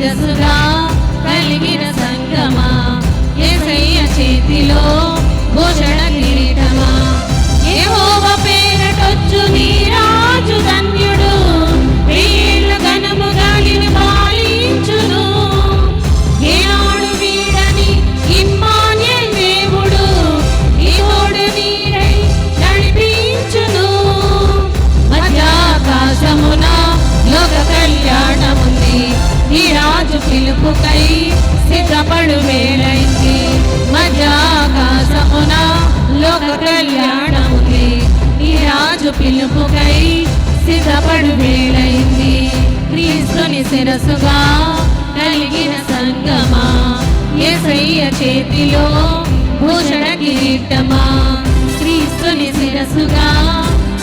శిరసుగా కలిగిన సంగమా, యేసయ్య చేతిలో భూషణ కిరీటమా. యెహోవా పేరటొచ్చు నీ రాజు ధన్యుడు, వేళ్ళ ఘనము గాలిని పాలించును. ఏనాడు వీడని ఇమ్మానుయేల్ దేవుడు, నీ తోడు నీడై నడిపించును. మధ్యాకాశమున లోక కళ్యాణముంది, ఈ రాజు పిలుపుకై సిద్ధపడు వేళైంది. మధ్యాకాశమున లోక కళ్యాణముంది, ఈ రాజు పిలుపుకై సిద్ధపడు వేళైంది. క్రీస్తుని శిరసుగా కలిగిన సంగమా, యేసయ్య చేతిలో భూషణ కిరీటమా. క్రీస్తుని శిరసుగా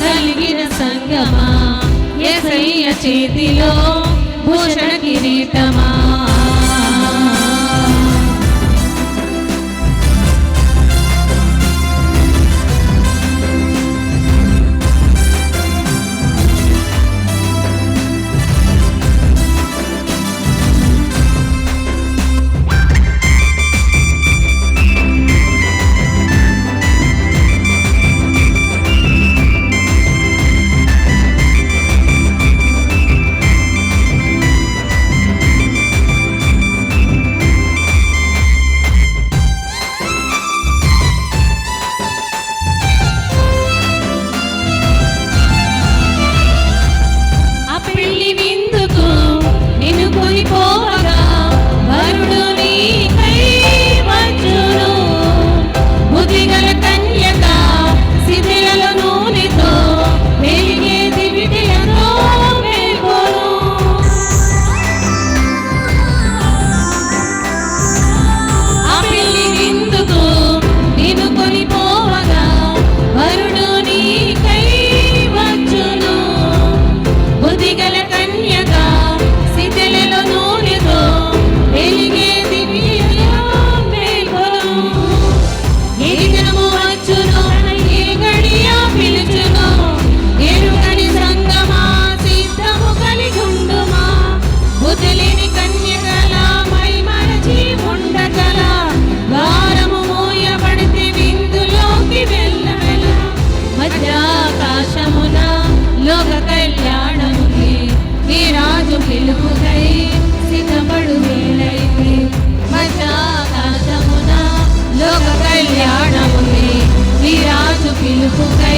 కలిగిన సంగమా, యేసయ్య చేతిలో భూషణ కిరీటమా. మధ్యాకాశమున లోక కళ్యాణముంది, ఈ రాజు పిలుపుకై సిద్ధపడు వేళైంది. మధ్యాకాశమున లోక కళ్యాణముంది, ఈ రాజు పిలుపుకై